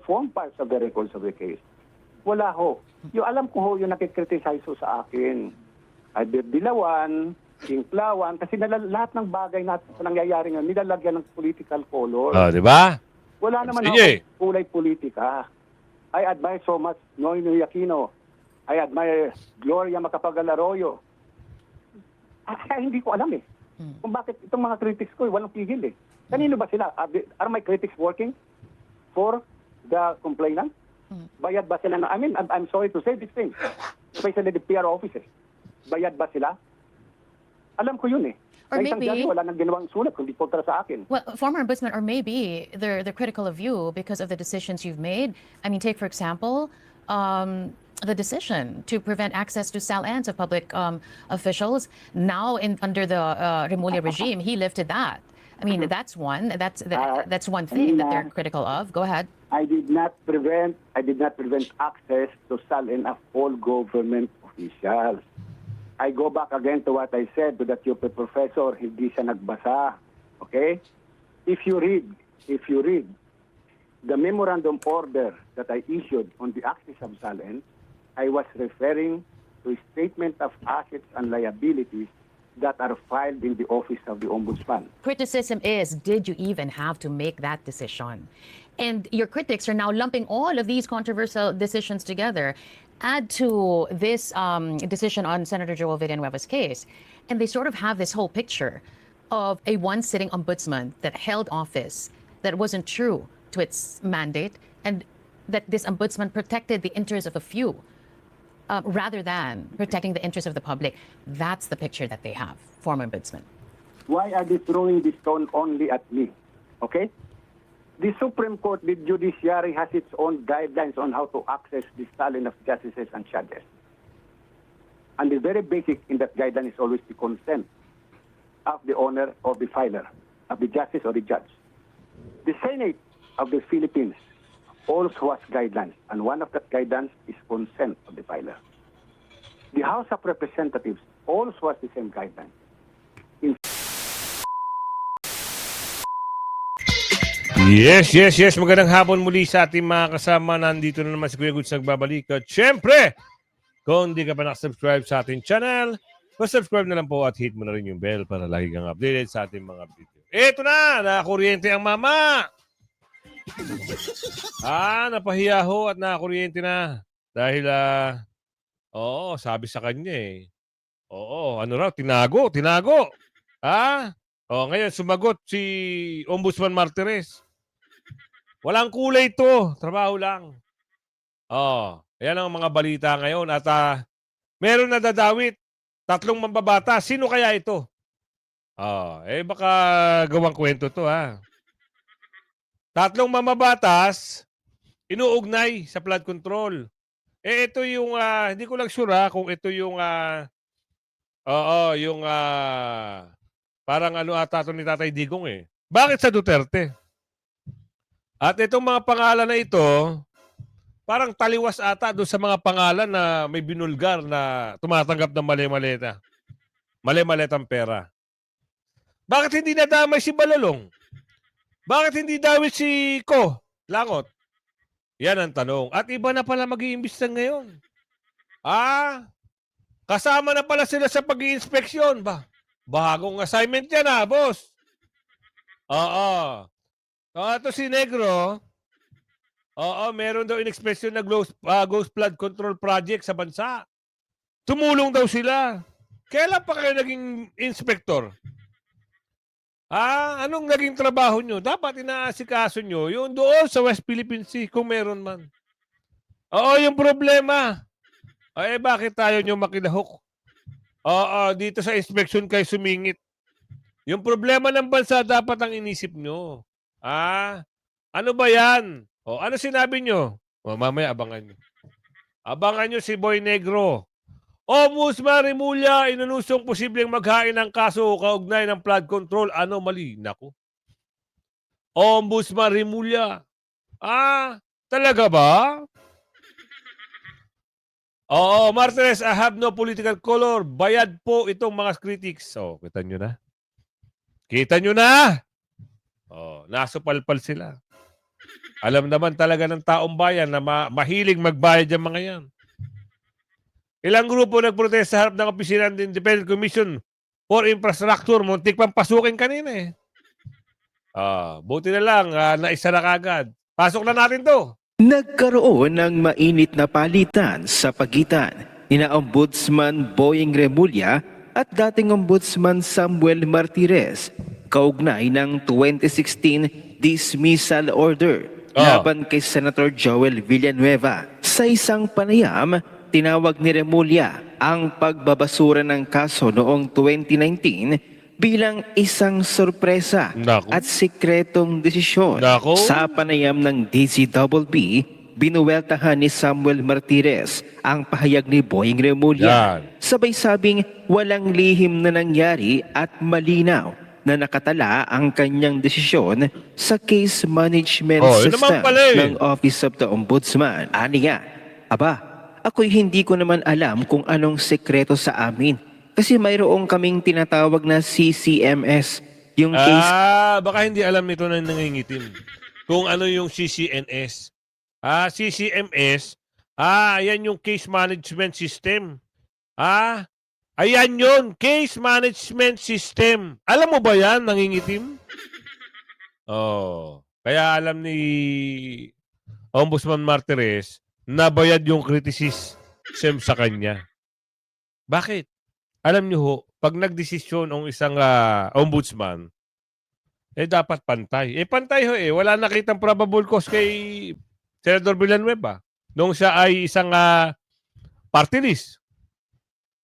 form parts of the records of the case. Wala ho. Yung alam ko ho, yung nakikriticize ho sa akin. Either Dilawan, Simplawan, kasi lahat ng bagay na nangyayari ngayon, nilalagyan ng political color. Di ba? Wala naman Sige. ako kulay politika. I admire so much Noynoy Aquino. I admire Gloria Macapagal Arroyo. Kaya hindi ko alam kung bakit itong mga critics ko walang pigil Kanino ba sila? Are my critics working for the complainant? Bayad ba sila na? I mean, I'm sorry to say these things. Especially the PR officers. Bayad ba sila? Alam ko yun Or na isang maybe, judge, wala nang ginawang sulat kundi kontra sa akin. well, former ombudsman, or maybe they're critical of you because of the decisions you've made. I mean, take for example, the decision to prevent access to SALANs of public officials. Now, under the Remulla regime, he lifted that. I mean, that's one. That's one thing that they're critical of. Go ahead. I did not prevent access to SALN of all government officials. I go back again to what I said to that UP professor, hindi siya nagbasa. Okay? If you read the memorandum order that I issued on the access of SALN, I was referring to a statement of assets and liabilities that are filed in the office of the Ombudsman. Criticism is, did you even have to make that decision? And your critics are now lumping all of these controversial decisions together. Add to this decision on Senator Joel Villanueva's case, and they sort of have this whole picture of a one-sitting ombudsman that held office that wasn't true to its mandate, and that this ombudsman protected the interests of a few rather than protecting the interests of the public. That's the picture that they have, former ombudsman. Why are they throwing this stone only at me? Okay? The Supreme Court, the judiciary, has its own guidelines on how to access the SALN of justices and judges. And the very basic in that guideline is always the consent of the owner or the filer, of the justice or the judge. The Senate of the Philippines also has guidelines, and one of that guidelines is consent of the filer. The House of Representatives also has the same guidelines. Yes. Magandang hapon muli sa ating mga kasama. Nandito na naman si Kuya Goods nagbabalik. At syempre, kung hindi ka pa nakasubscribe sa ating channel, subscribe na lang po at hit mo na rin yung bell para lagi kang updated sa ating mga video. Eto na, nakakuryente ang mama. Napahiya ho at nakakuryente na. Dahil, sabi sa kanya tinago. Ngayon sumagot si Ombudsman Martires. Walang kulay ito. Trabaho lang. Yan ang mga balita ngayon. At meron na dadawit. 3 mambabata. Sino kaya ito? Baka gawang kwento to 3 mamabatas, inuugnay sa flood control. Ito yung, hindi ko lang sure kung ito yung, parang ata ito ni Tatay Digong Bakit sa Duterte? At itong mga pangalan na ito, parang taliwas ata doon sa mga pangalan na may binulgar na tumatanggap ng mali-maletang pera. Bakit hindi nadamay si Balalong? Bakit hindi dawit si Ko Langot? Yan ang tanong. At iba na pala mag-iimbestigan ngayon. Kasama na pala sila sa pag-iinspeksyon ba? Bagong assignment yan boss. Ito si Negro. Meron daw in-expression na Ghost Flood Control Project sa bansa. Tumulong daw sila. Kailan pa kayo naging inspector? Anong naging trabaho nyo? Dapat inaasikaso nyo yung doon sa West Philippine Sea kung meron man. Yung problema. Bakit tayo nyo makinahok? Dito sa inspection kayo sumingit. Yung problema ng bansa dapat ang inisip nyo. Ano ba yan? Ano sinabi nyo? Mamaya abangan nyo. Abangan nyo si Boy Negro. Ombudsman Remulla, inanusong posibleng maghain ng kaso kaugnay ng flood control. Mali? Naku. Ombudsman Remulla. Talaga ba? Martires, I have no political color. Bayad po itong mga critics. Kita nyo na? Kita nyo na? Nasupalpal sila. Alam naman talaga ng taong bayan na mahilig magbayad yung mga yan. Ilang grupo nagprotest sa harap ng opisina ng Independent Commission for Infrastructure. Muntik pang pasukin kanina eh. Buti na lang, naisa na kagad. Pasok na natin to. Nagkaroon ng mainit na palitan sa pagitan ni Ombudsman Boying Remulla at dating Ombudsman Samuel Martires kaugnay ng 2016 dismissal order laban kay Senator Joel Villanueva. Sa isang panayam, tinawag ni Remulla ang pagbabasura ng kaso noong 2019 bilang isang sorpresa Naku. at sikretong desisyon. Naku. Sa panayam ng DZBB, binuweltahan ni Samuel Martires ang pahayag ni Boying Remulla. Yan. Sabay sabing walang lihim na nangyari at malinaw na nakatala ang kanyang desisyon sa case management Yun naman system pala eh. ng Office of the Ombudsman. Aniya, ako'y hindi ko naman alam kung anong sekreto sa amin. Kasi mayroong kaming tinatawag na CCMS, yung case Baka hindi alam nito na nangingitim. Kung ano yung CCNS. CCMS, ayan yung case management system. Ayan yun, case management system. Alam mo ba yan, nangingitim? Kaya alam ni Ombudsman Martires na bayad yung criticism sa kanya. Bakit? Alam niyo ho, pag nagdesisyon ang isang ombudsman, dapat pantay. Pantay ho wala nakitang probable cause kay Senador Villanueva nung siya ay isang party list.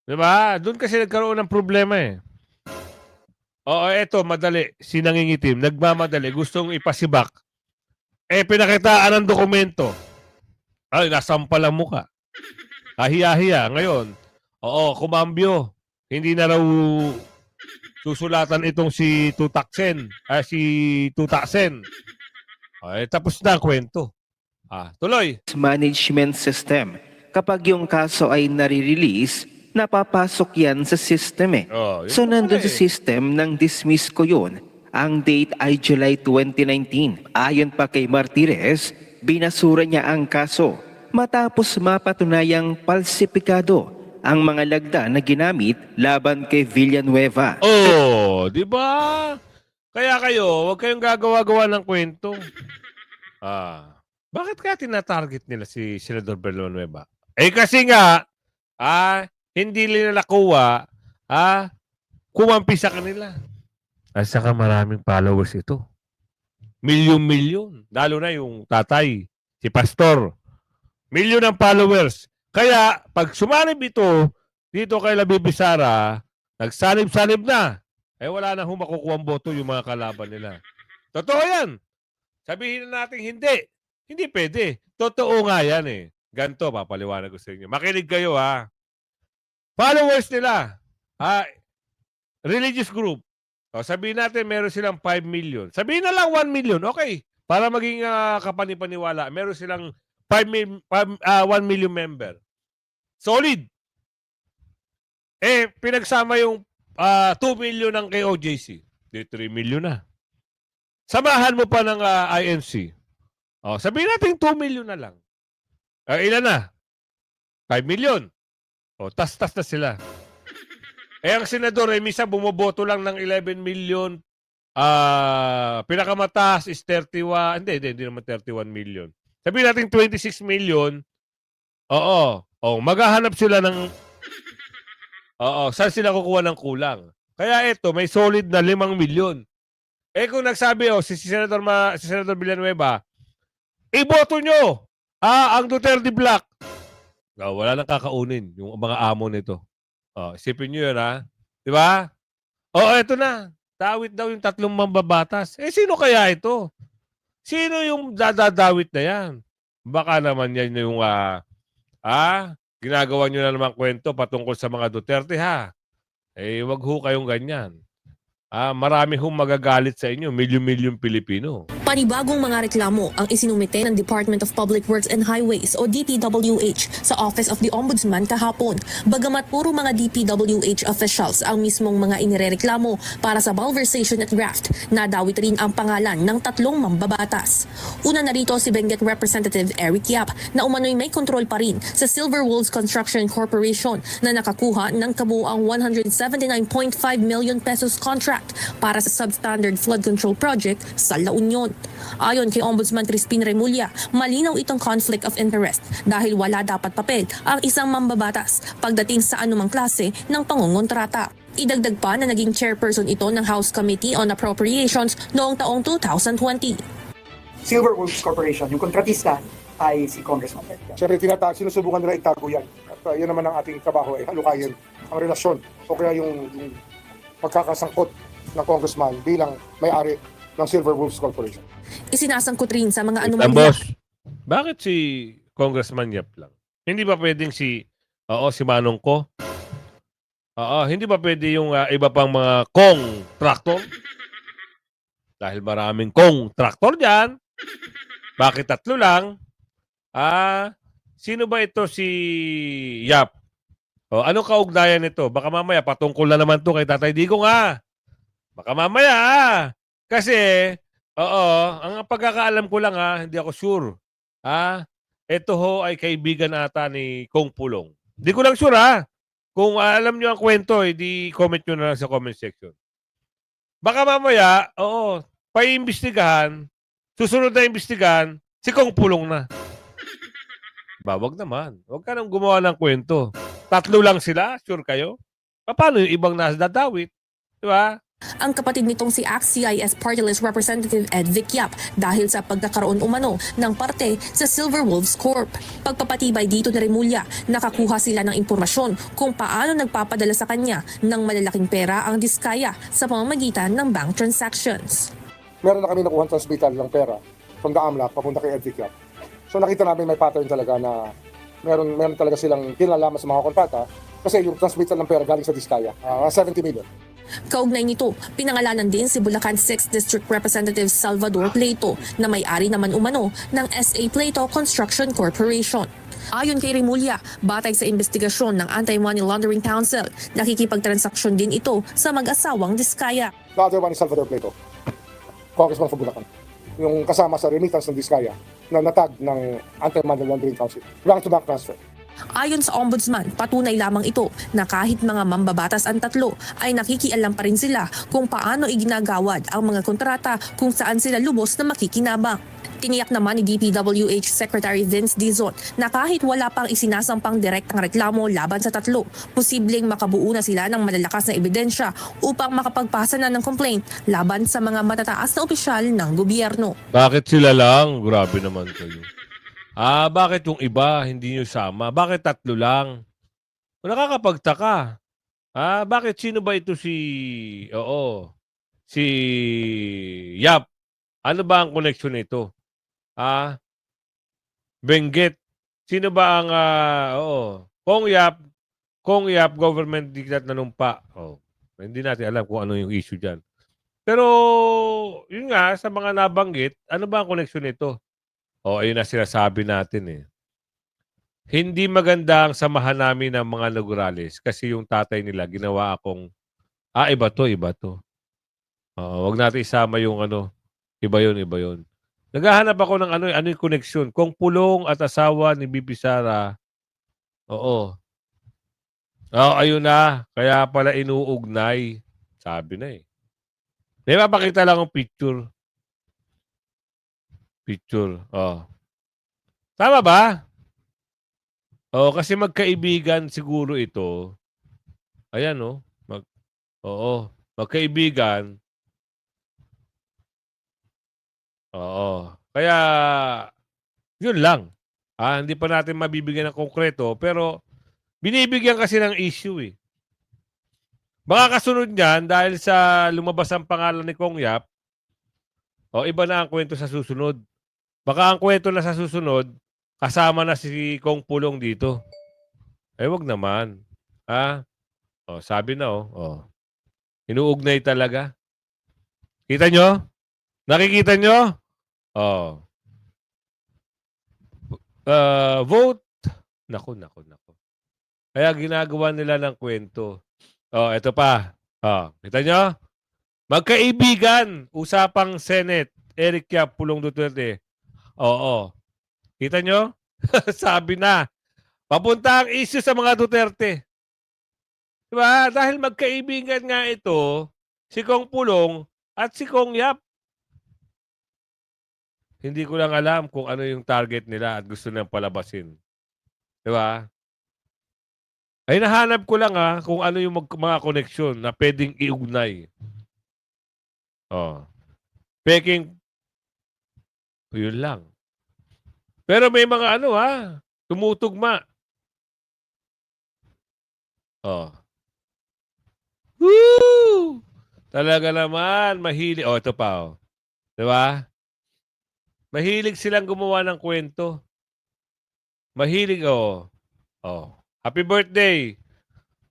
Diba? Doon kasi nagkaroon ng problema eto, madali. Sinangingitim, nagmamadali, gustong ipasibak. Pinakitaan ng dokumento. Ay, nasampal ang muka. Kahiya-hiya. Ngayon, kumambyo. Hindi na raw susulatan itong si Tutaksen. Si Tutaksen. Tapos na ang kwento. Tuloy. management system. Kapag yung kaso ay nare-release, napapasok yan sa system Yun So pala nandun sa system ng dismiss ko yun. Ang date ay July 2019. Ayon pa kay Martires, binasura niya ang kaso matapos mapatunayang palsipikado ang mga lagda na ginamit laban kay Villanueva. Di ba? Kaya kayo, huwag kayong gagawa-gawa ng kwento. Bakit kaya tinatarget nila si Senador Villanueva? Kasi nga, hindi nila nakuha, kumampi sa kanila. At saka maraming followers ito. Milyon-milyon. Lalo na yung tatay, si Pastor. Milyon ang followers. Kaya, pag sumanib ito, dito kay Labibi Sara, nagsanib-sanib na. Wala na makukuha ang boto yung mga kalaban nila. Totoo yan. Sabihin na natin hindi. Hindi pwede. Totoo nga yan Ganto, papaliwanag ko sa inyo. Makinig kayo Followers nila. Religious group. Sabihin natin meron silang 5 million. Sabihin na lang 1 million. Okay. Para maging kapanipaniwala, meron silang 1 million member. Solid. Pinagsama yung 2 million ng kay OJC. 3 million na. Samahan mo pa ng INC. Sabihin natin 2 million na lang. Ilan na? 5 million. Tas-tas na sila. Ang senador, minsan bumoboto lang ng 11 million. Pinakamataas is 31. Hindi naman 31 million. Sabihin natin 26 million. Maghahanap sila ng saan sila kukuha ng kulang. Kaya ito, may solid na 5 million. Kung nagsabi si Senador Villanueva, iboto nyo ang Duterte Black. Wala nang kakaunin yung mga amo nito. Isipin nyo yun Di ba? Eto na. Dawit daw yung 3 mambabatas. Sino kaya ito? Sino yung dadadawit na yan? Baka naman yan yung ginagawa nyo na naman kwento patungkol sa mga Duterte wag ho kayong ganyan. Marami hong magagalit sa inyo, milyon-milyon Pilipino. Panibagong mga reklamo ang isinumite ng Department of Public Works and Highways o DPWH sa Office of the Ombudsman kahapon. Bagamat puro mga DPWH officials ang mismong mga inirereklamo para sa malversation at graft, nadawit rin ang pangalan ng 3 mambabatas. Una na rito si Benguet Representative Eric Yap na umano'y may kontrol pa rin sa Silver Wolves Construction Corporation na nakakuha ng kabuuang 179.5 million pesos contract para sa substandard flood control project sa La Union. Ayon kay Ombudsman Crispin Remulla, malinaw itong conflict of interest dahil wala dapat papel ang isang mambabatas pagdating sa anumang klase ng pangungontrata. Idagdag pa na naging chairperson ito ng House Committee on Appropriations noong taong 2020. Silver Wolves Corporation, yung kontratista ay si Congressman Benguet. Siyempre, sinusubukan nila itago yan. At yan naman ang ating trabaho, ay halukayin ang relasyon o kaya yung pagkakasangkot ng congressman bilang may-ari ng Silver Wolves Corporation. Isinasangkot rin sa mga Ang anomalya. boss, bakit si Congressman Yap lang? Hindi ba pwedeng si Manong ko? Hindi ba pwede yung iba pang mga kong-tractor? Dahil maraming kong-tractor dyan. Bakit 3 lang? Sino ba ito si Yap? Ano kaugnayan nito? Baka mamaya patungkol na naman to kay Tatay Digong Baka mamaya Kasi, ang pagkakaalam ko lang hindi ako sure. Ito ho ay kaibigan ata ni Kong Pulong. Hindi ko lang sure Kung alam nyo ang kwento, di comment nyo na lang sa comment section. Baka mamaya, paiimbestigahan, susunod na imbestigahan, si Kong Pulong na. Wag naman. Huwag ka nang gumawa ng kwento. 3 lang sila, sure kayo? Paano yung ibang nadadawit? Di ba? Ang kapatid nitong si ACT-CIS Party List Representative Ed Vic Yap dahil sa pagkakaroon umano ng parte sa Silver Wolves Corp. Pagpapatibay dito ni Remulla, nakakuha sila ng impormasyon kung paano nagpapadala sa kanya ng malalaking pera ang Diskaya sa pamamagitan ng bank transactions. Meron na kami nakuha transmittal ng pera from the AMLAC papunta kay Ed Vic Yap. So nakita namin may pattern talaga na meron talaga silang kinalaman sa mga kontrata kasi yung transmittal ng pera galing sa Diskaya, 70 million. Kaugnay nito, pinangalanan din si Bulacan 6th District Representative Salvador Pleito na may-ari naman umano ng SA Pleito Construction Corporation. Ayon kay Remulla, batay sa investigasyon ng Anti-Money Laundering Council, nakikipagtransaksyon din ito sa mag-asawang Diskaya. The other one is Salvador Pleito, Congressman from Bulacan. Yung kasama sa remittance ng Diskaya na natag ng Anti-Money Laundering Council. Bank-to-bank transfer. Ayon sa Ombudsman, patunay lamang ito na kahit mga mambabatas ang 3 ay nakikialam pa rin sila kung paano iginagawad ang mga kontrata kung saan sila lubos na makikinabang. Tiniyak naman ni DPWH Secretary Vince Dizon na kahit wala pang isinasampang direktang reklamo laban sa 3, posibleng makabuo na sila ng malalakas na ebidensya upang makapagpasa na ng complaint laban sa mga matataas na opisyal ng gobyerno. Bakit sila lang? Grabe naman kayo. Bakit yung iba hindi nyo sama? Bakit 3 lang? Nakakapagtaka. Bakit sino ba ito si Yap? Ano ba ang connection nito? Benguet. Sino ba ang Kong Yap government diktat na numpa. Hindi natin alam kung ano yung issue diyan. Pero yun nga sa mga nabanggit, ano ba ang connection nito? Ayun na sinasabi natin Hindi maganda ang samahan namin ng mga Nogales kasi yung tatay nila ginawa akong, iba to. Wag natin isama yung iba yun. Naghahanap ako ng ano yung connection. Kung Pulong at asawa ni Bibi Sara, ayun na. Kaya pala inuugnay. Sabi na May mapakita lang ang picture. Tama ba? Kasi magkaibigan siguro ito. Ayan, magkaibigan. Kaya, yun lang. Hindi pa natin mabibigyan ng konkreto, pero binibigyan kasi ng issue Baka kasunod niyan, dahil sa lumabas ang pangalan ni Kong Yap, iba na ang kwento sa susunod. Baka ang kwento na sa susunod, kasama na si Kong Pulong dito. Wag naman. Sabi na Inuugnay talaga. Kita nyo? Nakikita nyo? Oh. Vote. Naku. Kaya ginagawa nila ng kwento. Oh, ito pa. Oh, kita nyo? Magkaibigan. Usapang Senate. Eric Yap, Pulong Duterte. Oo. Kita nyo? Sabi na. Papunta ang issue sa mga Duterte. Diba? Dahil magkaibigan nga ito, si Kong Pulong at si Kong Yap. Hindi ko lang alam kung ano yung target nila at gusto nilang palabasin. Diba? Ay nahanap ko lang kung ano yung mga koneksyon na pwedeng iugnay. Oh. Peking, yun lang. Pero may mga tumutugma. Oh. Woo! Talaga naman, mahilig. Oh, ito pa, oh. Diba? Mahilig silang gumawa ng kwento. Mahilig, oh. Oh. Happy birthday.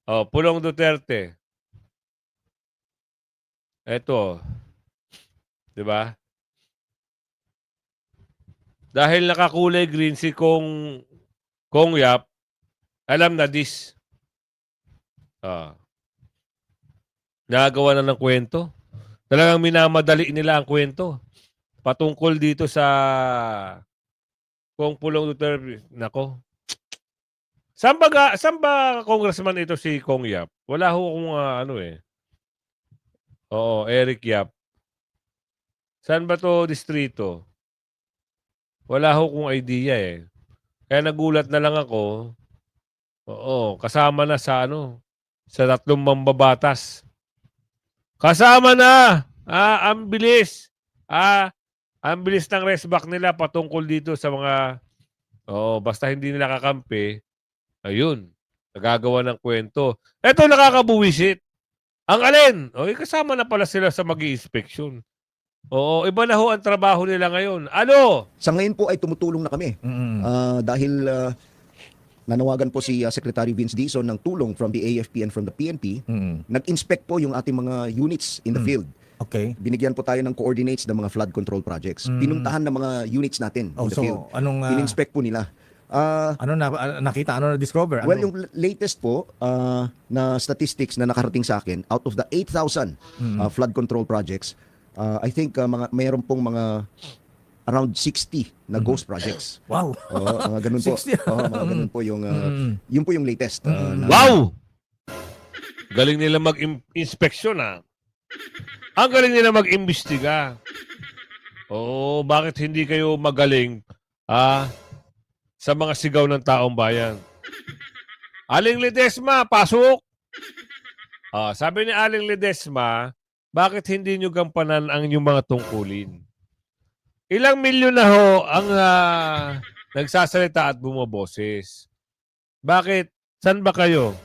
Oh, Pulong Duterte. Ito. 'Di ba? Dahil nakakulay green si Kong Yap, alam na this. Nagawa na ng kwento. Talagang minamadali nila ang kwento. Patungkol dito sa Kong Pulong Duterte. Nako. Saan ba congressman ito si Kong Yap? Wala ho akong Oo, Eric Yap. Saan ba to distrito? Wala ho akong idea eh. Kaya nagulat na lang ako. Oo, kasama na sa sa 3 mambabatas. Kasama na! Ang bilis. Ang bilis ng resback nila patungkol dito sa mga basta hindi nila kakampi. Ayun, nagagawa ng kwento. Eto nakakabuwisit. Ang alin? Kasama na pala sila sa mag-i-inspection. Oo, iba na ho ang trabaho nila ngayon. Ano? Sa ngayon po ay tumutulong na kami. Dahil nanawagan po si Secretary Vince Dizon ng tulong from the AFP and from the PNP. Nag-inspect po yung ating mga units in the field. Okay. Binigyan po tayo ng coordinates ng mga flood control projects. Pinuntahan ng mga units natin in the field. Anong In-inspect po nila. nakita, ano na-discover? Well, yung latest po na statistics na nakarating sa akin, out of the 8,000 flood control projects, I think mayroon pong mga around 60 na ghost projects. Wow. Mga ganun po. 60. Mga ganun po yung yun po yung latest. Wow! Galing nila mag-inspeksyon Ang galing nila mag-imbestiga. Bakit hindi kayo magaling sa mga sigaw ng taong bayan? Aling Ledesma, pasok! Sabi ni Aling Ledesma, bakit hindi nyo gampanan ang inyong mga tungkulin? Ilang milyon na ho ang nagsasalita at bumaboses. Bakit? San ba kayo?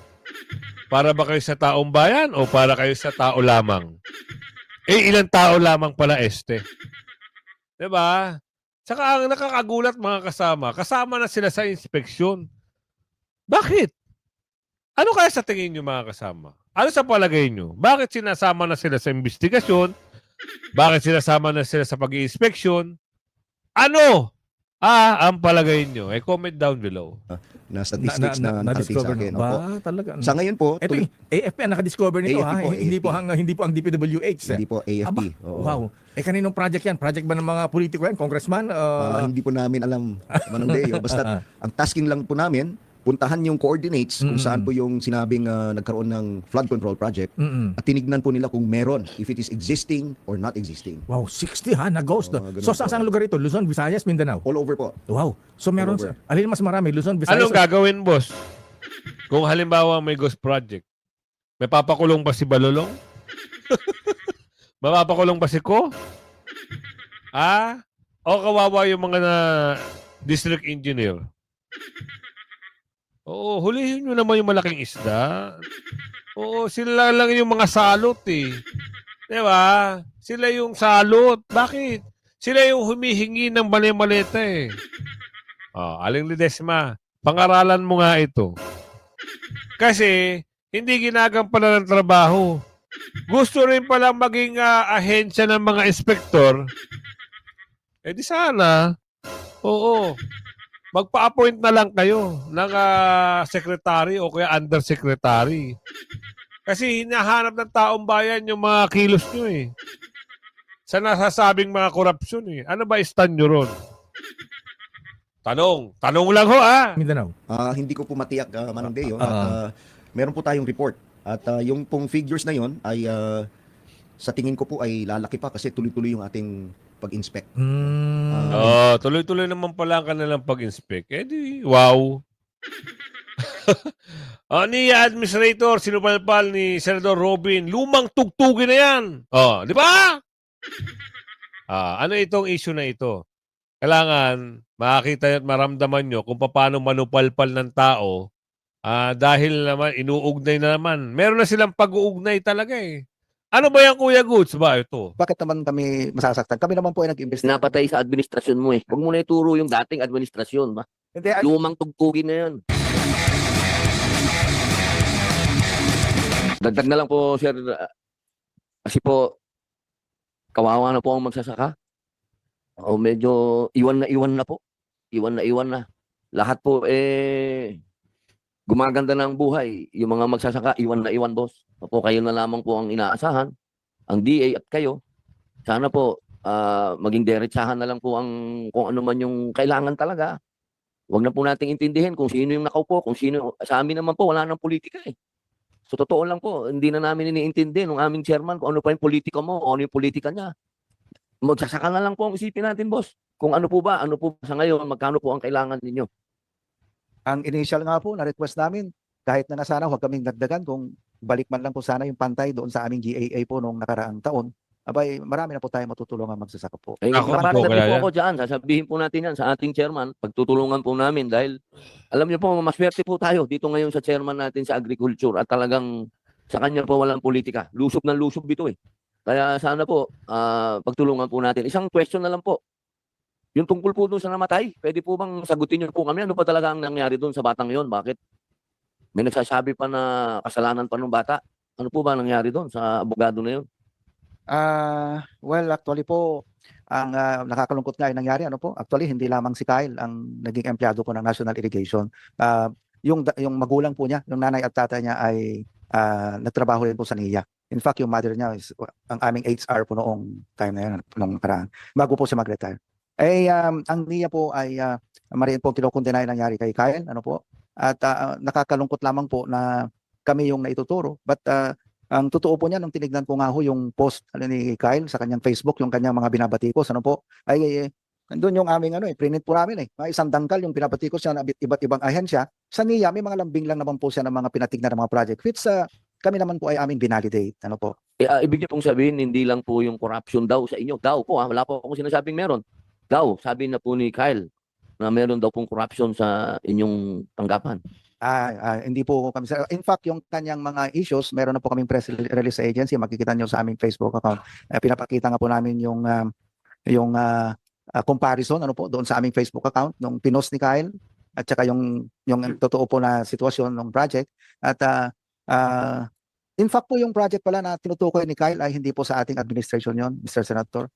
Para ba kayo sa taong bayan o para kayo sa tao lamang? Ilang tao lamang pala este. Diba? Saka ang nakakagulat mga kasama na sila sa inspeksyon. Bakit? Ano kaya sa tingin nyo mga kasama? Ano sa palagay nyo? Bakit sinasama na sila sa investigasyon? Bakit sinasama na sila sa pag-i-inspeksyon? Ano? Ang palagay nyo. Comment down below. Na statistics na nakarating sa akin. Ba, talaga. Sa ngayon po, Ito yung AFP ang nakadiscover nito. AFP po, Hindi AFP. hindi po ang DPWH. hindi po AFP. Oo. Wow. Kaninong project yan? Project ba ng mga politiko yan? Congressman? Hindi po namin alam, Manong Leo. Basta ang tasking lang po namin, puntahan yung coordinates kung saan po yung sinabing nagkaroon ng flood control project at tinignan po nila kung meron, if it is existing or not existing. Wow, 60 na-ghost. Ganun So, po. saan lugar ito? Luzon, Visayas, Mindanao? All over po. Wow. So, meron, All over. alin mas marami? Luzon, Visayas? Anong gagawin, boss? Kung halimbawa may ghost project, may papakulong ba si Balolong? Mapapakulong ba si Ko? O kawawa yung mga district engineer? Hulihin nyo naman yung malaking isda. Sila lang yung mga salot eh. Diba? Sila yung salot. Bakit? Sila yung humihingi ng mali-maleta eh. Aling Ledesma, pangaralan mo nga ito. Kasi, hindi ginagampanan ng trabaho. Gusto rin palang maging ahensya ng mga inspektor. Eh di sana, oo, magpa-appoint na lang kayo ng secretary o kaya undersecretary. Kasi hinahanap ng taong bayan yung mga kilos nyo eh. Sa nasasabing mga korupsyon eh. Ano ba stand nyo ron? Tanong lang ho Mindanao. Hindi ko po matiyak, Manong Deo. Ah, At meron po tayong report. At yung pong figures na yon ay sa tingin ko po ay lalaki pa kasi tuloy-tuloy yung ating pag-inspect. Tuloy-tuloy naman pala ang kanilang pag-inspect. Eh di, wow. Ni Administrator, sinupalpal ni Senador Robin, lumang tugtugin na yan. Di ba? Ano itong issue na ito? Kailangan makakita at maramdaman nyo kung paano manupalpal ng tao dahil naman inuugnay na naman. Meron na silang pag-uugnay talaga eh. Ano ba yan, Kuya Goods ba ito? Bakit naman kami masasaktan? Kami naman po ay nag-invest. Napatay sa administrasyon mo eh. Huwag mo na ituro yung dating administrasyon. Ba? Hindi, Lumang tugtugin na yan. Dagdag na lang po, sir. Kasi po, kawawa na po ang magsasaka. O medyo iwan na po. Iwan na. Lahat po gumaganda na ang buhay. Yung mga magsasaka, iwan na, boss. Opo, kayo na lamang po ang inaasahan. Ang DA at kayo. Sana po, maging diretsahan na lang po kung ano man yung kailangan talaga. Huwag na po nating intindihin kung sino yung nakaupo, kung sino. Sa amin naman po, wala nang politika eh. So totoo lang po, hindi na namin iniintindi ng aming chairman kung ano pa yung politika mo o ano yung politika niya. Magsasaka na lang po ang isipin natin, boss. Kung ano po ba sa ngayon, magkano po ang kailangan ninyo. Ang initial nga po na request namin, kahit na sana huwag kaming dagdagan kung balik man lang po sana yung pantay doon sa aming GAA po noong nakaraang taon, abay marami na po tayo matutulungan magsasaka po. Eh, Ako kapatid po, po kaya ako dyan, sasabihin po natin yan sa ating chairman, pagtutulungan po namin dahil alam niyo po, maswerte po tayo dito ngayon sa chairman natin sa agriculture at talagang sa kanya po walang politika. Lusob ng lusob ito eh. Kaya sana po, pagtulungan po natin. Isang question na lang po. Yung tungkol po doon sa namatay, pwede po bang sagutin niyo po kami? Ano pa talaga ang nangyari doon sa batang yon? Bakit? May nagsasabi pa na kasalanan pa ng bata. Ano po ba nangyari doon sa abogado na yon? Well, actually po, ang nakakalungkot nga ay nangyari, actually, hindi lamang si Kyle ang naging empleyado po ng National Irrigation. Yung magulang po niya, yung nanay at tatay niya ay nagtrabaho rin po sa NIA. In fact, yung mother niya is ang aming HR po noong time na yun, noong paraan, bago po siya mag-retire. Ang NIA po ay mariin po kinukundena yung nangyari kay Kyle, at nakakalungkot lamang po na kami yung naituturo. But ang totoo po niya, nung tinignan ko nga ho yung post ni Kyle sa kanyang Facebook, yung kanyang mga binabatikos, ay nandun yung aming print po namin mga isang dangkal yung binabatikos siya na iba't ibang ahensya. Sa NIA, may mga lambing lang naman po siya ng mga pinatignan ng mga project, which kami naman po ay aming binalidate. Ibig niyo pong sabihin, hindi lang po yung corruption daw sa inyo. Daw po, wala po akong sinasabing meron. Daw, sabi na po ni Kyle na meron daw pong corruption sa inyong tanggapan. Hindi po kami. In fact, yung kanyang mga issues, meron na po kaming press release agency. Makikita nyo sa aming Facebook account. Pinapakita nga po namin yung comparison doon sa aming Facebook account nung pinost ni Kyle at saka yung totoo po na sitwasyon ng project. At in fact po yung project pala na tinutukoy ni Kyle ay hindi po sa ating administration yon, Mr. Senator.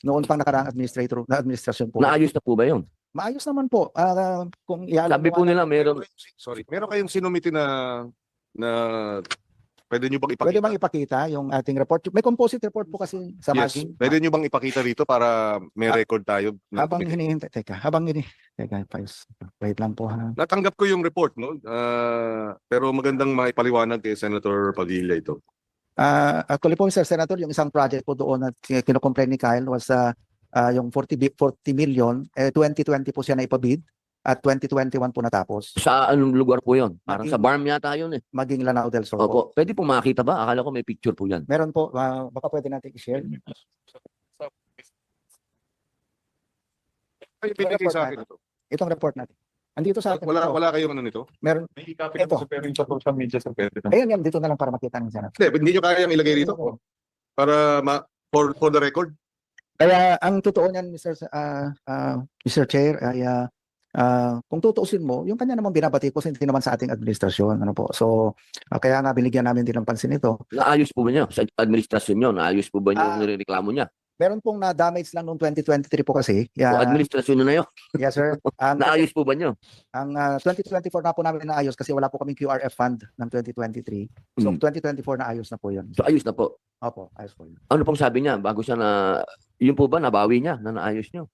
Noon pang nakaraang administrasyon po. Naayos na po ba yun? Maayos naman po. Kung sabi po nila meron. Meron kayong sinumiti na pwede nyo bang ipakita? Pwede bang ipakita yung ating report? May composite report po kasi sa Yes. maging. Pwede nyo bang ipakita rito para may record tayo? Habang hinihintay, wait lang po ha. Natanggap ko yung report, no? Pero magandang maipaliwanag kay Senator Padilla ito. Actually po, Mr. Senator, yung isang project po doon na kinocomplain ni Kyle was yung 40 million, 2020 po siya na ipabid at 2021 po natapos. Sa anong lugar po yun? Parang sa barm yata yun eh. Maging Lanao del Sur po. Opo. Pwede po makita ba? Akala ko may picture po yan. Meron po, baka pwede natin i-share. Ay, binigay sa akin ito. Itong report natin. Andito sa akin. Wala kayong nito? Meron. May copy Ito. sa social media sa pwede. Ayun, dito na lang para makita ng Senator. Hindi nyo kayang ilagay rito? Para for the record? Kaya ang totoo niyan, Mr. Chair, ay kung tutuusin mo, yung kanya naman binabatikos hindi naman sa ating administrasyon. So, kaya nga binigyan namin din ng pansin ito. Naayos po ba niya? Sa administrasyon niyo, naayos po ba niya yung nirereklamo niya? Meron pong na-damage lang noong 2023 po kasi. So, administrasyon nyo na yun. Yes, sir. Naayos po ba nyo? Ang 2024 na po namin naayos kasi wala po kaming QRF fund ng 2023. So, 2024 na ayos na po yun. So, ayos na po. Opo, ayos po yun. Ano pong sabi niya bago siya na, yun po ba, nabawi niya na naayos nyo?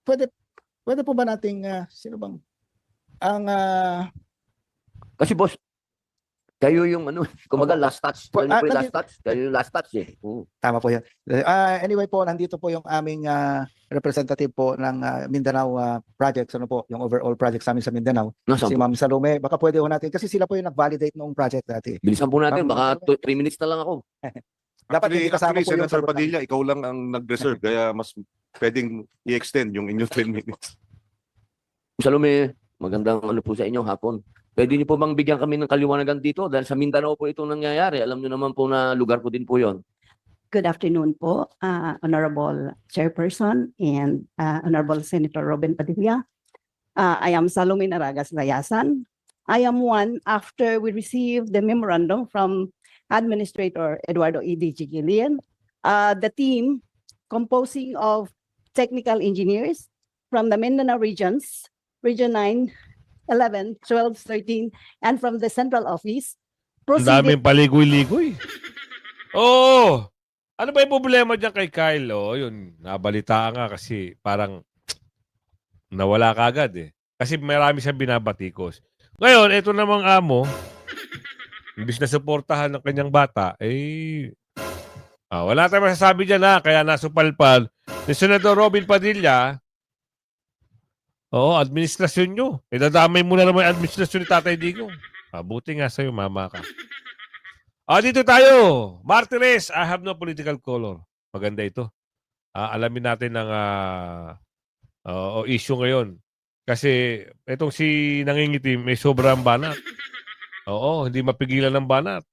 Pwede po ba nating, sino bang, Kasi boss, kayo yung ano, kumaga Opo. last touch. Kayo po yung last touch. Kayo yung last touch eh. Oo. Tama po yan. Anyway po, nandito po yung aming representative po ng Mindanao projects, ano po, yung overall projects namin sa Mindanao. Nasaan Si po? Ma'am Salome, baka pwede ho natin, kasi sila po yung nag-validate noong project dati. Bilisan po natin, Ma'am, baka 3 minutes na lang ako. Dapat hindi kasama po yung Senator sagot Padilla, ikaw lang ang nag-reserve, kaya mas pwedeng i-extend yung inyong 10 minutes. Salome, magandang ano po sa inyo hapon. Pwede niyo po bang bigyan kami ng kaliwanagan dito dahil sa Mindanao po itong nangyayari. Alam niyo naman po na lugar ko din po 'yon. Good afternoon po, Honorable Chairperson and Honorable Senator Robin Padilla. I am Salome Naragas Layasan. I am one after we received the memorandum from Administrator Eduardo E.D. Gillian. The team composing of technical engineers from the Mindanao regions, Region 9, 11, 12, 13, and from the central office. Ang daming paligoy-ligoy. Oo. Ano ba yung problema dyan kay Kyle? Oh, yun, nabalitaan nga kasi parang nawala kagad eh. Kasi marami siyang binabatikos. Ngayon, ito namang amo, imbis na suportahan ng kanyang bata, wala tayong masasabi dyan ha, kaya nasupalpal. Si Senador Robin Padilla, administrasyon nyo. Idadamay mo na naman yung administrasyon ni Tatay Digong. Buti nga sa'yo, mama ka. Dito tayo. Martires, I have no political color. Maganda ito. Alamin natin ang issue ngayon. Kasi itong si nangingitim, may sobrang banat. Hindi mapigilan ng banat.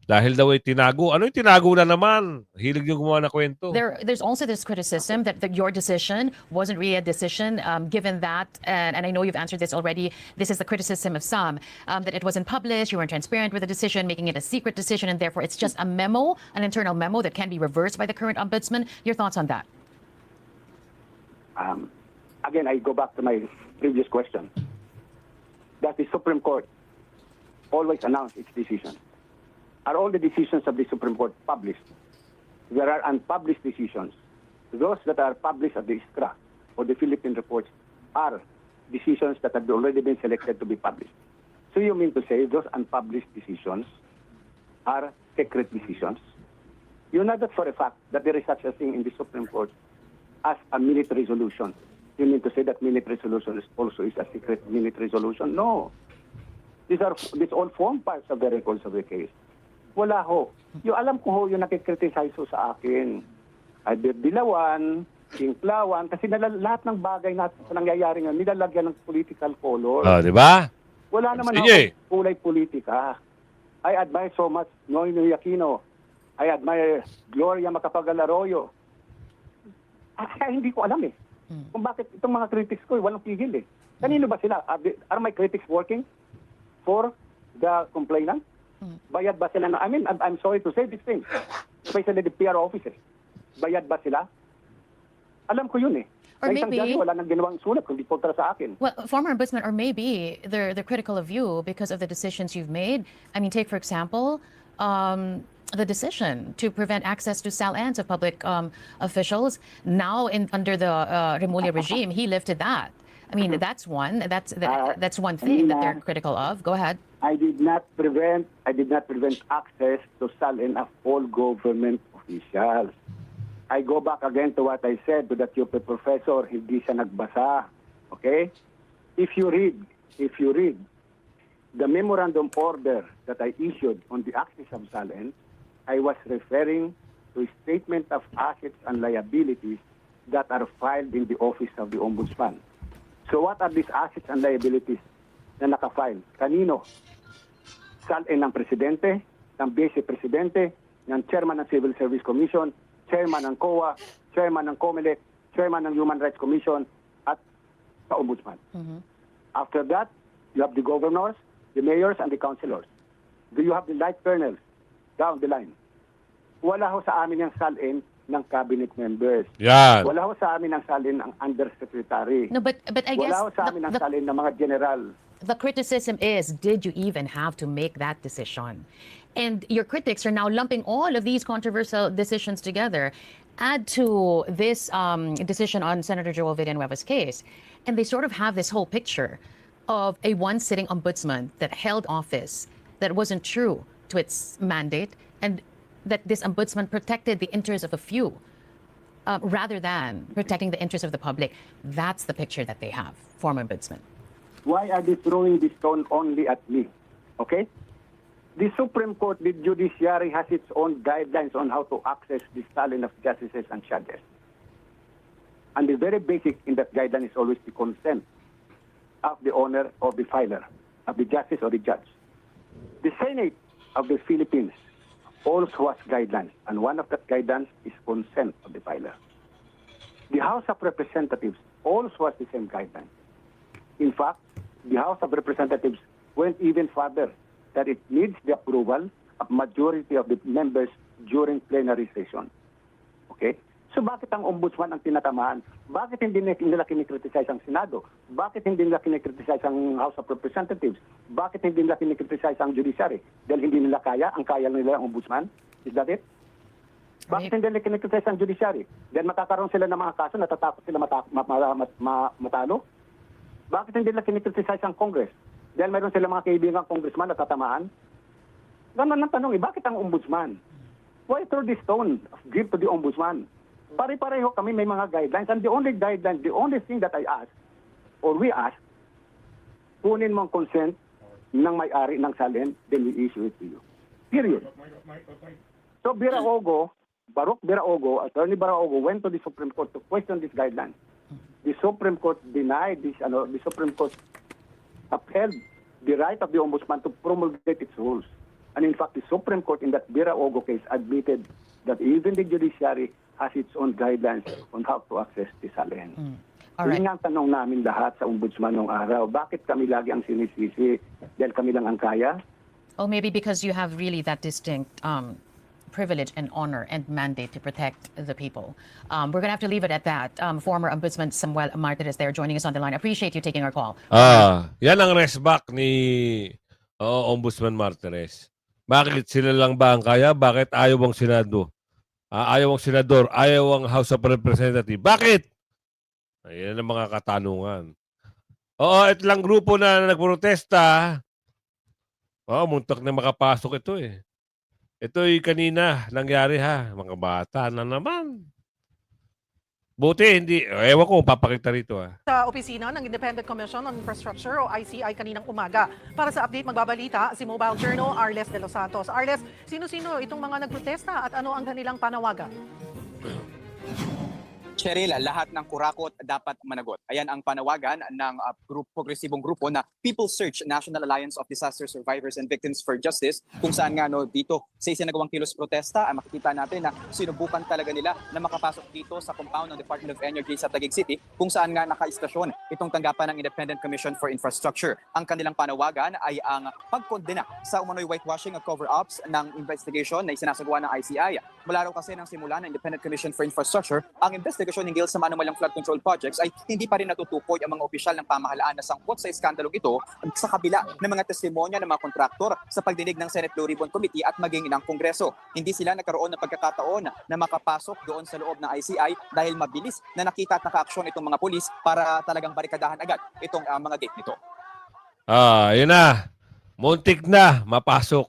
Dahil daw ay tinago. Ano yung tinago na naman? Hilig yung gumawa na kwento. There's also this criticism that your decision wasn't really a decision, given that, and I know you've answered this already, this is the criticism of some, that it wasn't published, you weren't transparent with the decision, making it a secret decision, and therefore it's just a memo, an internal memo that can be reversed by the current ombudsman. Your thoughts on that? Again, I go back to my previous question. Does the Supreme Court always announce its decision? Are all the decisions of the Supreme Court published? There are unpublished decisions. Those that are published at the ISCRA or the Philippine reports are decisions that have already been selected to be published. So you mean to say those unpublished decisions are secret decisions? You know that for a fact that there is such a thing in the Supreme Court as a minute resolution. You mean to say that minute resolution also is a secret minute resolution? No. These all form parts of the records of the case. Wala ho. Yung alam ko ho, yung nakikriticize ho sa akin. Either Dilawan, Tinklawan, kasi lahat ng bagay na nangyayari nga, nilalagyan ng political color. Di ba? Wala naman Sige. ako kulay politika. I admire so much Noynoy Aquino. I admire Gloria Macapagal Arroyo. Hindi ko alam eh. Kung bakit itong mga critics ko, walang pigil eh. Kanino ba sila? Are my critics working for the complainant? Bayad ba sila I mean, I'm sorry to say these things. Especially the PR officers. Bayad ba sila? Alam ko yun eh. Or Kahit ang maybe- judge, wala nang ginawang sulat kundi kontra sa akin. Well, former ombudsman, or maybe they're critical of you because of the decisions you've made. I mean, take for example, the decision to prevent access to SAL-ANs of public officials. Now, under the Remulla regime, he lifted that. I mean, that's one. That's one thing that they're critical of. Go ahead. I did not prevent access to SAL-in of all government officials. I go back again to what I said to that UP professor, hindi siya nagbasa. Okay? If you read the memorandum order that I issued on the access of SAL-in, I was referring to a statement of assets and liabilities that are filed in the office of the Ombudsman. So what are these assets and liabilities na naka-file? Kanino? SAL-in ng Presidente, ng Vice Presidente, ng Chairman ng Civil Service Commission, Chairman ng COA, Chairman ng COMELEC, Chairman ng Human Rights Commission, at sa Ombudsman. After that, you have the governors, the mayors, and the councilors. Do you have the light colonels down the line? Wala ho sa amin yung SAL-in ng cabinet members. Yan. Wala ho sa amin ang salin ng undersecretary. No, but I guess Wala ho sa amin ang salin ng mga general. the criticism is, did you even have to make that decision? And your critics are now lumping all of these controversial decisions together, add to this decision on Senator Joel Villanueva's case, and they sort of have this whole picture of a one-sitting ombudsman that held office that wasn't true to its mandate, and that this ombudsman protected the interests of a few rather than protecting the interests of the public. That's the picture that they have, former ombudsman. Why are they throwing this stone only at me? Okay? The Supreme Court, the judiciary has its own guidelines on how to access the stallion of justices and judges. And the very basic in that guideline is always the consent of the owner or the filer, of the justice or the judge. The Senate of the Philippines also has guidelines, and one of that guidelines is consent of the filer. The House of Representatives also has the same guideline. In fact, the House of Representatives went even further, that it needs the approval of majority of the members during plenary session. Okay? So bakit ang ombudsman ang tinatamaan? Bakit hindi nila kinikriticize ang Senado? Bakit hindi nila kinikriticize ang House of Representatives? Bakit hindi nila kinikriticize ang judiciary? Dahil hindi nila kaya, ang kaya nila ang ombudsman? Is that it? Bakit hindi nila kinikriticize ang judiciary? Dahil makakaroon sila ng mga kaso, natatakot sila matalo? Bakit hindi nila kinikriticize ang Congress? Dahil mayroon sila mga kaibigang congressman na tatamaan? Ganun ang tanong, bakit ang ombudsman? Why throw this stone give to the ombudsman? Pare-pareho kami may mga guidelines, and the only guideline, the only thing that I ask, or we ask, kunin mo ang consent ng may-ari ng salin, then we issue it to you. Period. So Baruch Biraogo, Attorney Biraogo went to the Supreme Court to question this guideline. The Supreme Court denied this, the Supreme Court upheld the right of the ombudsman to promulgate its rules. And in fact, the Supreme Court in that Biraogo case admitted that even the judiciary has its own guidelines on how to access the salin. All right. Yun nga ang tanong namin lahat sa ombudsman ng araw. Bakit kami lagi ang sinisisi? Dahil kami lang ang kaya? Oh, maybe because you have really that distinct privilege and honor and mandate to protect the people. We're going to have to leave it at that. Former Ombudsman Samuel Martirez there joining us on the line. Appreciate you taking our call. Yan ang resback ni Ombudsman Martirez. Bakit sila lang ba ang kaya? Bakit ayaw ang Senado? Ayaw ang Senador? Ayaw ang House of Representatives? Bakit? Ayan ang mga katanungan. Ito lang grupo na nagprotesta. Muntak na makapasok ito eh. Ito'y kanina nangyari mga bata na naman. Buti hindi, ewan ko papakita rito Sa opisina ng Independent Commission on Infrastructure o ICI kaninang umaga. Para sa update magbabalita si Mobile Journal Arles de los Santos. Arles, sino-sino itong mga nagprotesta at ano ang kanilang panawagan? Cheryl, lahat ng kurakot dapat managot. Ayan ang panawagan ng progresibong grupo na People's Search National Alliance of Disaster Survivors and Victims for Justice, kung saan nga dito sa isinagawang kilos protesta ay makikita natin na sinubukan talaga nila na makapasok dito sa compound ng Department of Energy sa Taguig City, kung saan nga nakaistasyon itong tanggapan ng Independent Commission for Infrastructure. Ang kanilang panawagan ay ang pagkondena sa umano'y whitewashing at cover-ups ng investigation na isinasagawa ng ICI. Mula raw kasi ng simula ng Independent Commission for Infrastructure, ang investigation hinggil sa manumalang flood control projects ay hindi pa rin natutukoy ang mga opisyal ng pamahalaan na sangkot sa iskandalong ito sa kabila ng mga testimonya ng mga kontraktor sa pagdinig ng Senate Blue Ribbon Committee at maging ng Kongreso. Hindi sila nagkaroon ng pagkakataon na makapasok doon sa loob ng ICI dahil mabilis na nakita at naka-aksyon itong mga pulis para talagang barikadahan agad itong mga gate nito. Yun na. Muntik na mapasok.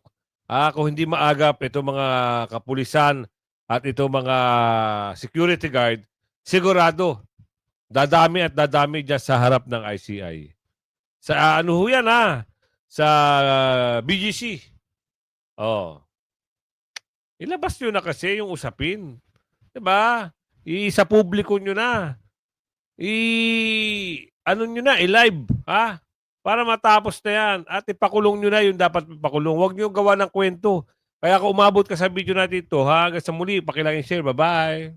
Kung hindi maagap itong mga kapulisan at itong mga security guard, sigurado, dadami at dadami dyan sa harap ng ICI. Sa ano ho yan sa BGC. Ilabas nyo na kasi yung usapin. Diba? Sa publiko nyo na. Ano nyo na, i-live. Para matapos na yan. At ipakulong nyo na yung dapat ipakulong. Huwag nyo gawa ng kwento. Kaya kung umabot ka sa video natin ito, hanggang sa muli, pakilangin share. Bye-bye.